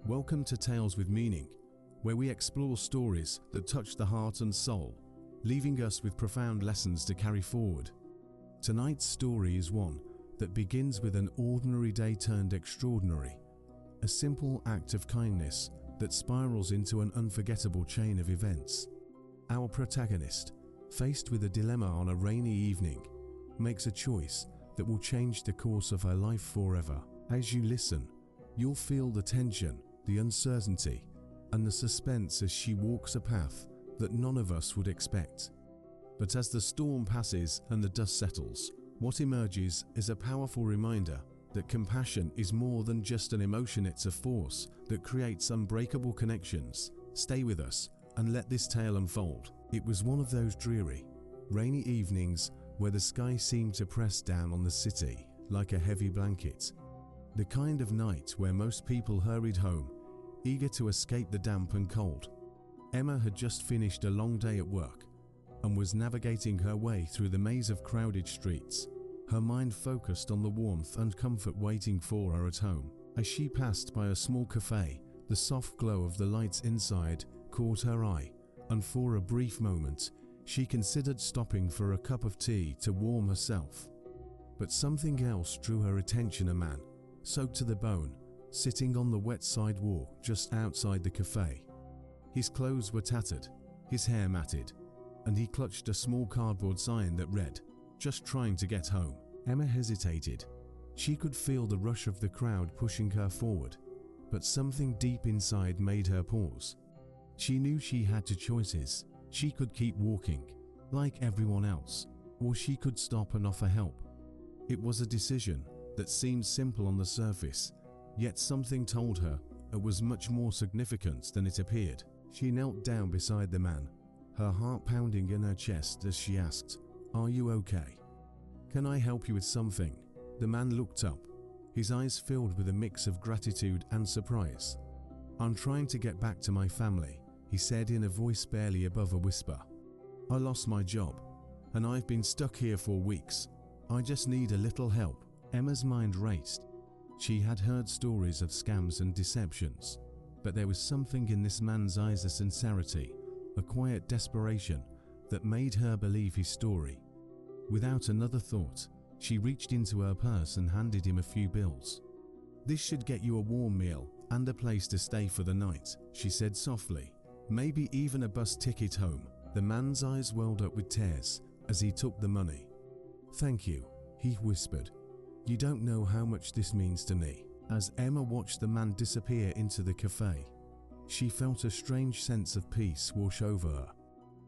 Welcome to Tales with Meaning, where we explore stories that touch the heart and soul, leaving us with profound lessons to carry forward. Tonight's story is one that begins with an ordinary day turned extraordinary, a simple act of kindness that spirals into an unforgettable chain of events. Our protagonist, faced with a dilemma on a rainy evening, makes a choice that will change the course of her life forever. As you listen, you'll feel the tension, the uncertainty, and the suspense as she walks a path that none of us would expect. But as the storm passes and the dust settles, what emerges is a powerful reminder that compassion is more than just an emotion, it's a force that creates unbreakable connections. Stay with us and let this tale unfold. It was one of those dreary, rainy evenings where the sky seemed to press down on the city like a heavy blanket. The kind of night where most people hurried home, eager to escape the damp and cold. Emma had just finished a long day at work and was navigating her way through the maze of crowded streets, her mind focused on the warmth and comfort waiting for her at home. As she passed by a small cafe, the soft glow of the lights inside caught her eye, and for a brief moment, she considered stopping for a cup of tea to warm herself. But something else drew her attention: a man, soaked to the bone, sitting on the wet sidewalk just outside the cafe. His clothes were tattered, his hair matted, and he clutched a small cardboard sign that read, "Just trying to get home." Emma hesitated. She could feel the rush of the crowd pushing her forward, but something deep inside made her pause. She knew she had two choices. She could keep walking, like everyone else, or she could stop and offer help. It was a decision that seemed simple on the surface, yet something told her it was much more significant than it appeared. She knelt down beside the man, her heart pounding in her chest as she asked, "Are you okay? Can I help you with something?" The man looked up, his eyes filled with a mix of gratitude and surprise. "I'm trying to get back to my family," he said in a voice barely above a whisper. "I lost my job, and I've been stuck here for weeks. I just need a little help." Emma's mind raced. She had heard stories of scams and deceptions, but there was something in this man's eyes, a sincerity, a quiet desperation that made her believe his story. Without another thought, she reached into her purse and handed him a few bills. "This should get you a warm meal and a place to stay for the night," she said softly. "Maybe even a bus ticket home." The man's eyes welled up with tears as he took the money. "Thank you," he whispered. "You don't know how much this means to me." As Emma watched the man disappear into the cafe, she felt a strange sense of peace wash over her.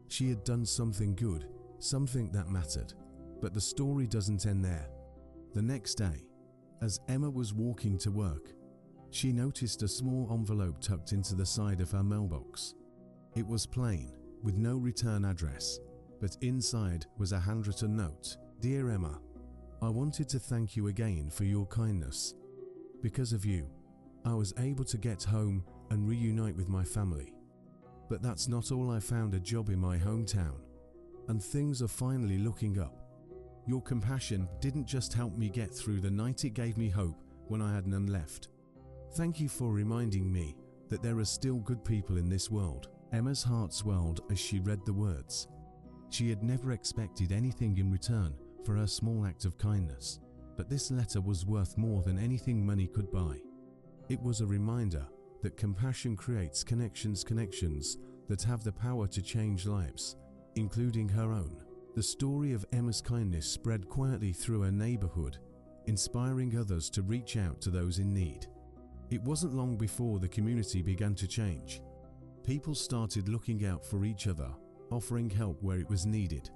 She had done something good, something that mattered. But the story doesn't end there. The next day, as Emma was walking to work, she noticed a small envelope tucked into the side of her mailbox. It was plain, with no return address, but inside was a handwritten note. "Dear Emma, I wanted to thank you again for your kindness. Because of you, I was able to get home and reunite with my family. But that's not all. I found a job in my hometown, and things are finally looking up. Your compassion didn't just help me get through the night, it gave me hope when I had none left. Thank you for reminding me that there are still good people in this world." Emma's heart swelled as she read the words. She had never expected anything in return for her small act of kindness, but this letter was worth more than anything money could buy. It was a reminder that compassion creates connections that have the power to change lives, including her own. The story of Emma's kindness spread quietly through her neighborhood, inspiring others to reach out to those in need. It wasn't long before the community began to change. People started looking out for each other, offering help where it was needed,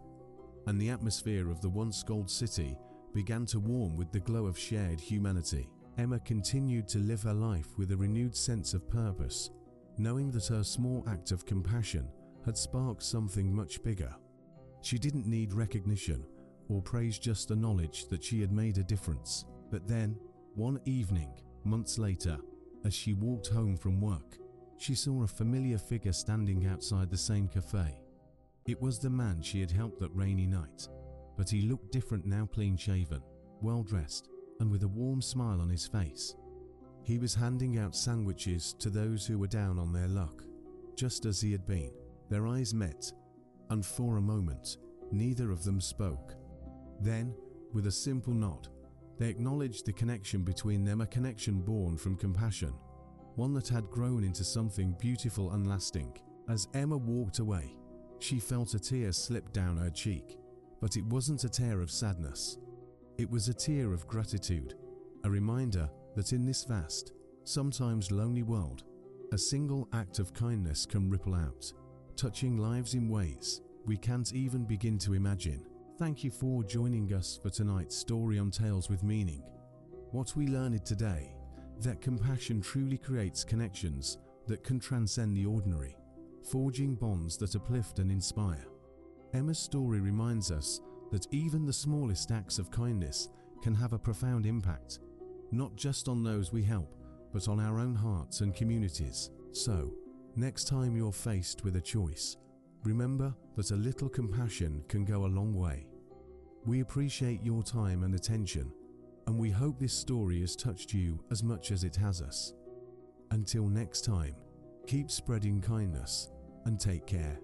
and the atmosphere of the once cold city began to warm with the glow of shared humanity. Emma continued to live her life with a renewed sense of purpose, knowing that her small act of compassion had sparked something much bigger. She didn't need recognition or praise, just the knowledge that she had made a difference. But then, one evening, months later, as she walked home from work, she saw a familiar figure standing outside the same cafe. It was the man she had helped that rainy night, but he looked different now, clean-shaven, well-dressed, and with a warm smile on his face. He was handing out sandwiches to those who were down on their luck, just as he had been. Their eyes met, and for a moment, neither of them spoke. Then, with a simple nod, they acknowledged the connection between them, a connection born from compassion, one that had grown into something beautiful and lasting. As Emma walked away, she felt a tear slip down her cheek, but it wasn't a tear of sadness. It was a tear of gratitude, a reminder that in this vast, sometimes lonely world, a single act of kindness can ripple out, touching lives in ways we can't even begin to imagine. Thank you for joining us for tonight's story on Tales with Meaning. What we learned today, that compassion truly creates connections that can transcend the ordinary, forging bonds that uplift and inspire. Emma's story reminds us that even the smallest acts of kindness can have a profound impact, not just on those we help, but on our own hearts and communities. So, next time you're faced with a choice, remember that a little compassion can go a long way. We appreciate your time and attention, and we hope this story has touched you as much as it has us. Until next time, keep spreading kindness and take care.